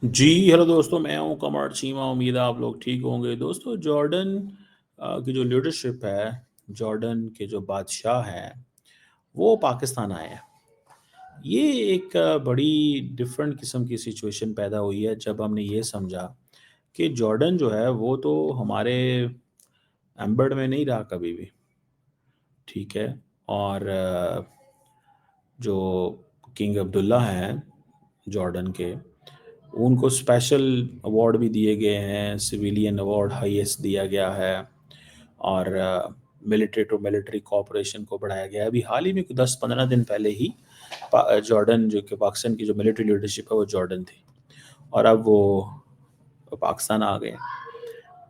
جی hello دوستوں، میں ہوں کمر چیمہ. امید ہے آپ لوگ ٹھیک ہوں گے. دوستوں، جارڈن کی جو لیڈرشپ ہے، جارڈن کے جو بادشاہ ہیں، وہ پاکستان آئے ہیں. یہ ایک بڑی ڈفرینٹ قسم کی سچویشن پیدا ہوئی ہے جب ہم نے یہ سمجھا کہ جارڈن جو ہے وہ تو ہمارے ایمبرڈ میں نہیں رہا کبھی بھی. ٹھیک ہے. اور جو کنگ عبداللہ ہیں جارڈن کے، ان کو اسپیشل ایوارڈ بھی دیے گئے ہیں. سویلین ایوارڈ ہائیسٹ دیا گیا ہے. اور ملٹری ٹو ملٹری کوآپریشن کو بڑھایا گیا ہے. ابھی حال ہی میں 10-15 دن پہلے ہی جارڈن جو کہ پاکستان کی جو ملٹری لیڈرشپ ہے وہ جارڈن تھی، اور اب وہ پاکستان آ گئے.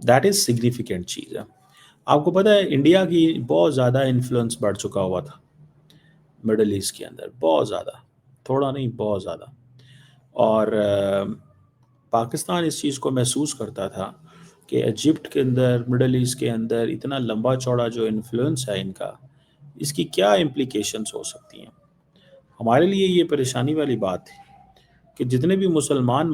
دیٹ از سگنیفیکنٹ چیز ہے. آپ کو پتہ ہے انڈیا کی بہت زیادہ انفلوئنس بڑھ چکا ہوا تھا مڈل ایسٹ کے اندر، بہت زیادہ، تھوڑا نہیں بہت زیادہ. اور پاکستان اس چیز کو محسوس کرتا تھا کہ ایجپٹ کے اندر، مڈل ایسٹ کے اندر اتنا لمبا چوڑا جو انفلوئنس ہے ان کا، اس کی کیا امپلیکیشنز ہو سکتی ہیں. ہمارے لیے یہ پریشانی والی بات تھی کہ جتنے بھی مسلمان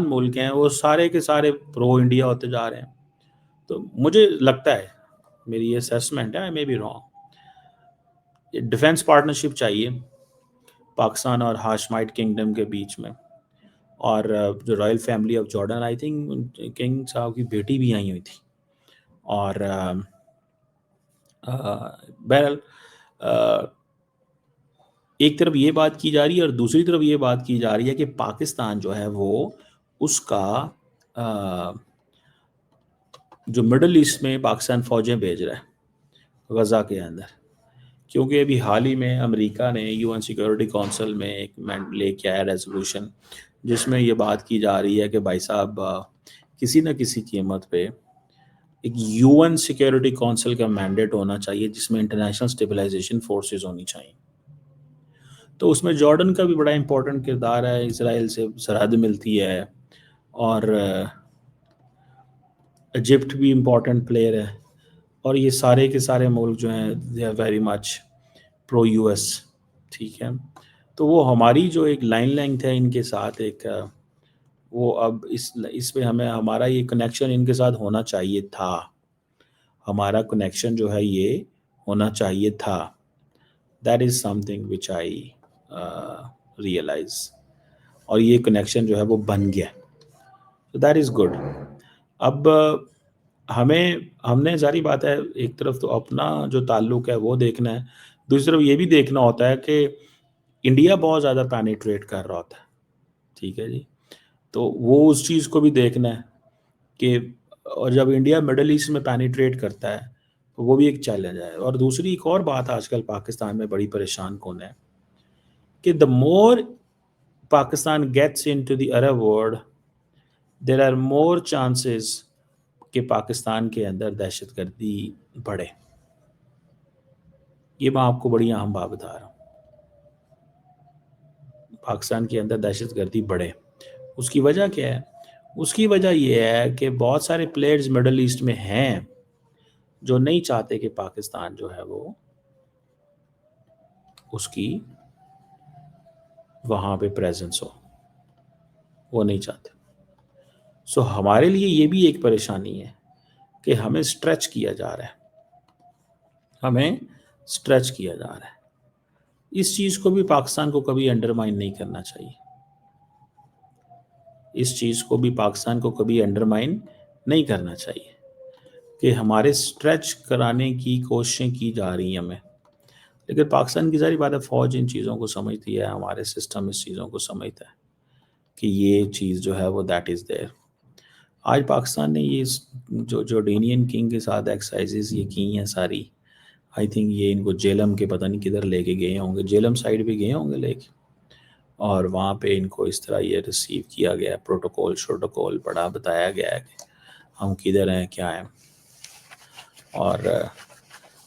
ملک ہیں وہ سارے کے سارے پرو انڈیا ہوتے جا رہے ہیں. تو مجھے لگتا ہے، میری یہ اسیسمنٹ ہے، I may be wrong, defence partnership چاہیے پاکستان اور ہاشمائٹ کنگڈم کے بیچ میں. اور جو Royal family of Jordan, I think king صاحب کی بیٹی بھی آئی ہوئی تھی. اور بہرحال ایک طرف یہ بات کی جا رہی ہے اور دوسری طرف یہ بات کی جا رہی ہے کہ پاکستان جو ہے وہ اس کا جو مڈل ایسٹ میں پاکستان فوجیں بھیج رہا ہے غزہ کے اندر. کیونکہ ابھی حال ہی میں امریکہ نے یو این سیکورٹی کونسل میں ایک لے کے آیا ریزولوشن، جس میں یہ بات کی جا رہی ہے کہ بھائی صاحب کسی نہ کسی قیمت پہ ایک یو این سیکورٹی کونسل کا مینڈیٹ ہونا چاہیے جس میں انٹرنیشنل اسٹیبلائزیشن فورسز ہونی چاہیے. تو اس میں جارڈن کا بھی بڑا امپورٹنٹ کردار ہے. اسرائیل سے سرحد ملتی ہے، اور ایجپٹ بھی امپورٹنٹ پلیئر ہے. اور یہ سارے کے سارے ملک جو ہیں they are very much pro U S. ٹھیک ہے. تو وہ ہماری جو ایک لائن لینتھ ہے ان کے ساتھ، ایک وہ اب اس پہ ہمارا یہ کنیکشن ان کے ساتھ ہونا چاہیے تھا. ہمارا کنیکشن جو ہے یہ ہونا چاہیے تھا. That is something which I realize. اور یہ کنیکشن جو ہے وہ بن گیا. تو دیٹ از گڈ. اب ہم نے ظاہری بات ہے، ایک طرف تو اپنا جو تعلق ہے وہ دیکھنا ہے، دوسری طرف یہ بھی دیکھنا ہوتا ہے کہ انڈیا بہت زیادہ پینیٹریٹ کر رہا ہوتا ہے. ٹھیک ہے جی. تو وہ اس چیز کو بھی دیکھنا ہے کہ، اور جب انڈیا مڈل ایسٹ میں پینیٹریٹ کرتا ہے تو وہ بھی ایک چیلنج ہے. اور دوسری ایک اور بات آج کل پاکستان میں بڑی پریشان کن ہے کہ the more Pakistan gets into the Arab world, there are more chances کہ پاکستان کے اندر دہشت گردی بڑھے. یہ میں آپ کو بڑی اہم بات بتا رہا ہوں. پاکستان کے اندر دہشت گردی بڑھے. اس کی وجہ کیا ہے؟ اس کی وجہ یہ ہے کہ بہت سارے پلیئرز مڈل ایسٹ میں ہیں جو نہیں چاہتے کہ پاکستان جو ہے وہ اس کی وہاں پہ پریزنس ہو. وہ نہیں چاہتے. سو ہمارے لیے یہ بھی ایک پریشانی ہے کہ ہمیں اسٹریچ کیا جا رہا ہے. اس چیز کو بھی پاکستان کو کبھی انڈرمائن نہیں کرنا چاہیے. کہ ہمارے اسٹریچ کرانے کی کوششیں کی جا رہی ہیں ہمیں. لیکن پاکستان کی ظاہری بات ہے، فوج ان چیزوں کو سمجھتی ہے، ہمارے سسٹم اس چیزوں کو سمجھتا ہے کہ یہ چیز جو ہے وہ دیٹ از دیئر. آج پاکستان نے یہ جو جارڈینین کنگ کے ساتھ ایکسرسائزز یہ کی ہیں ساری، آئی تھنک یہ ان کو جیلم کے پتہ نہیں کدھر لے کے گئے ہوں گے، جیلم سائڈ پہ گئے ہوں گے لے کے، اور وہاں پہ ان کو اس طرح یہ ریسیو کیا گیا، پروٹوکول بڑا بتایا گیا ہے کہ ہم کدھر ہیں کیا ہیں. اور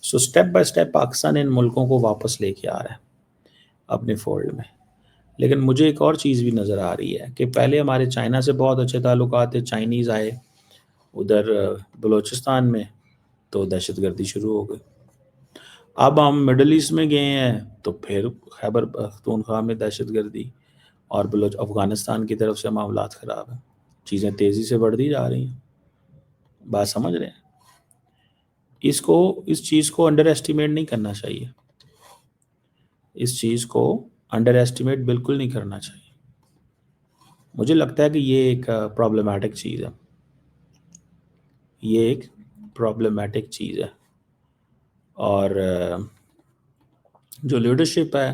سو سٹیپ بائی سٹیپ پاکستان ان ملکوں کو واپس لے کے آ رہا ہے اپنے فولڈ میں. لیکن مجھے ایک اور چیز بھی نظر آ رہی ہے کہ پہلے ہمارے چائنا سے بہت اچھے تعلقات تھے. چائنیز آئے ادھر بلوچستان میں تو دہشت گردی شروع ہو گئی. اب ہم مڈل ایسٹ میں گئے ہیں تو پھر خیبر پختونخوا میں دہشت گردی. اور بلوچ افغانستان کی طرف سے معاملات خراب ہیں، چیزیں تیزی سے بڑھتی جا رہی ہیں. بات سمجھ رہے ہیں؟ اس چیز کو انڈر ایسٹیمیٹ نہیں کرنا چاہیے، اس چیز کو انڈر ایسٹیمیٹ بالکل نہیں کرنا چاہیے. مجھے لگتا ہے کہ یہ ایک پرابلمٹک چیز ہے، یہ ایک پرابلمٹک چیز ہے. اور جو لیڈرشپ ہے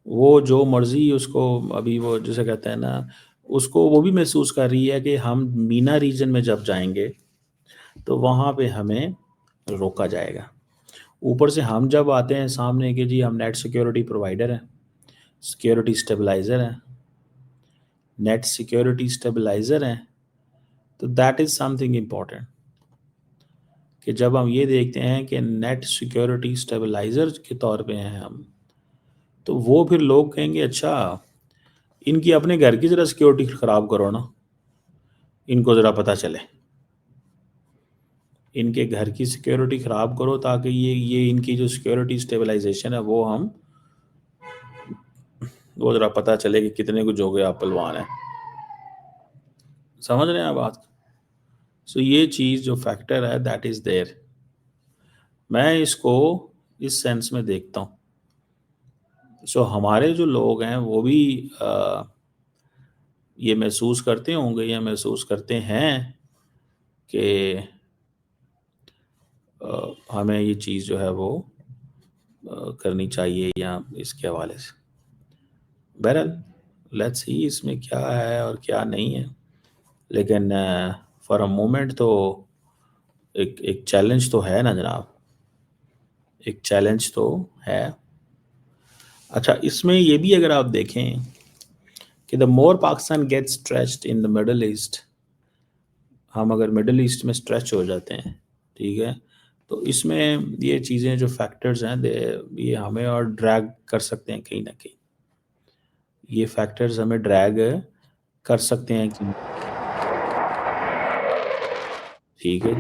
وہ جو مرضی اس کو ابھی وہ جسے کہتے ہیں نا، اس کو وہ بھی محسوس کر رہی ہے کہ ہم مینا ریجن میں جب جائیں گے تو وہاں پہ ہمیں روکا جائے گا. اوپر سے ہم جب آتے ہیں سامنے کہ جی ہم نیٹ سیکیورٹی پرووائڈر ہیں، سیکیورٹی اسٹیبلائزر ہیں، نیٹ سیکیورٹی اسٹیبلائزر ہیں، تو that is some thing important. کہ جب ہم یہ دیکھتے ہیں کہ نیٹ سیکیورٹی اسٹیبلائزر کے طور پہ ہیں ہم، تو وہ پھر لوگ کہیں گے اچھا ان کی اپنے گھر کی ذرا سیکیورٹی خراب کرو نا، ان کو ذرا پتہ چلے، ان کے گھر کی سیکیورٹی خراب کرو تاکہ یہ ان کی جو سیکیورٹی اسٹیبلائزیشن ہے وہ ذرا پتہ چلے کہ کتنے کچھ ہو گیا پلوان ہے. سمجھ رہے ہیں آپ بات؟ سو یہ چیز جو فیکٹر ہے دیٹ از دیر. میں اس کو اس سینس میں دیکھتا ہوں. سو ہمارے جو لوگ ہیں وہ بھی یہ محسوس کرتے ہوں گے یا محسوس کرتے ہیں کہ ہمیں یہ چیز جو ہے وہ کرنی چاہیے یا اس کے حوالے سے. بہرحال لیٹس سی اس میں کیا ہے اور کیا نہیں ہے، لیکن فار اے مومنٹ تو ایک چیلنج تو ہے نا جناب، ایک چیلنج تو ہے. اچھا اس میں یہ بھی اگر آپ دیکھیں کہ the more Pakistan get stretched in the middle east, ہم اگر مڈل ایسٹ میں اسٹریچ ہو جاتے ہیں، ٹھیک ہے، تو اس میں یہ چیزیں جو فیکٹرز ہیں یہ ہمیں اور ڈریگ کر سکتے ہیں کہیں نہ کہیں. یہ فیکٹرز ہمیں ڈریگ کر سکتے ہیں کہ ٹھیک ہے،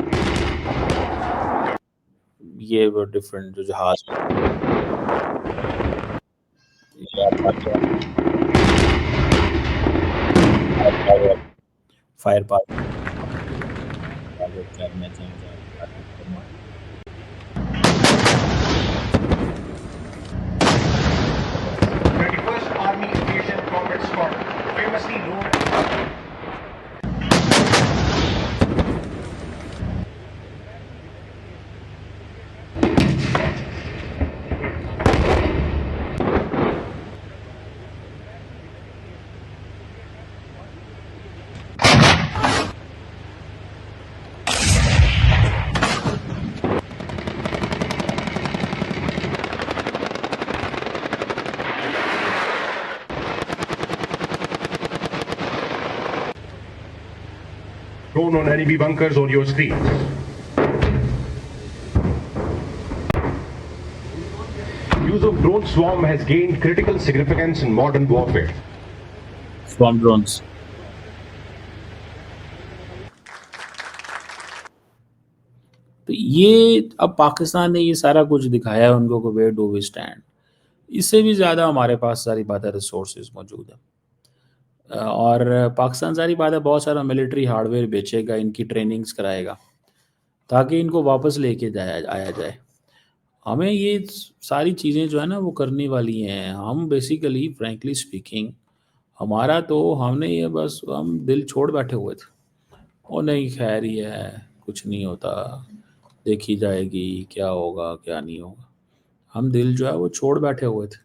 یہ وہ ڈفرینٹ جو جہاز فائر پار Army Aviation Combat Squad, famously known as shown on enemy bunkers on your screen. Use of drone swarm has gained critical significance in modern warfare. Swarm drones. تو یہ اب پاکستان نے یہ سارا کچھ دکھایا ہے ان کو کہ ویئر ڈو وی اسٹینڈ. اس سے بھی زیادہ ہمارے پاس ساری باتیں ریسورسز موجود ہیں، اور پاکستان ساری بات ہے بہت سارا ملٹری ہارڈ ویئر بیچے گا، ان کی ٹریننگز کرائے گا تاکہ ان کو واپس لے کے آیا جائے. ہمیں یہ ساری چیزیں جو ہے نا وہ کرنی والی ہیں. ہم بیسیکلی فرینکلی اسپیکنگ ہمارا تو ہم نے یہ بس ہم دل چھوڑ بیٹھے ہوئے تھے، وہ نہیں خیر ہی ہے، کچھ نہیں ہوتا، دیکھی جائے گی کیا ہوگا کیا نہیں ہوگا. ہم دل جو ہے وہ چھوڑ بیٹھے ہوئے تھے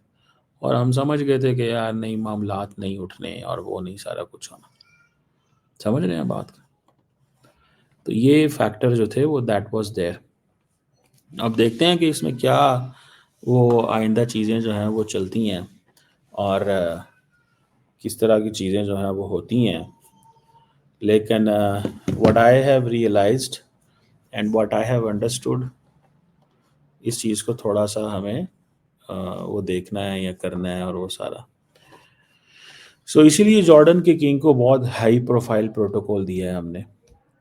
اور ہم سمجھ گئے تھے کہ یار نہیں معاملات نہیں اٹھنے اور وہ نہیں سارا کچھ ہونا. سمجھ رہے ہیں بات کا؟ تو یہ فیکٹر جو تھے وہ دیٹ واز دیر. اب دیکھتے ہیں کہ اس میں کیا وہ آئندہ چیزیں جو ہیں وہ چلتی ہیں اور کس طرح کی چیزیں جو ہیں وہ ہوتی ہیں. لیکن what I have realized and what I have understood، اس چیز کو تھوڑا سا ہمیں وہ دیکھنا ہے یا کرنا ہے اور وہ سارا. سو اسی لیے جارڈن کے کنگ کو بہت ہائی پروفائل پروٹوکول دیا ہے ہم نے،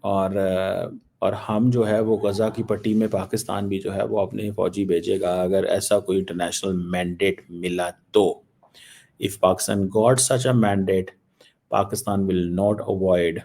اور ہم جو ہے وہ غزہ کی پٹی میں پاکستان بھی جو ہے وہ اپنے فوجی بھیجے گا اگر ایسا کوئی انٹرنیشنل مینڈیٹ ملا تو. If Pakistan got such a mandate, Pakistan will not avoid.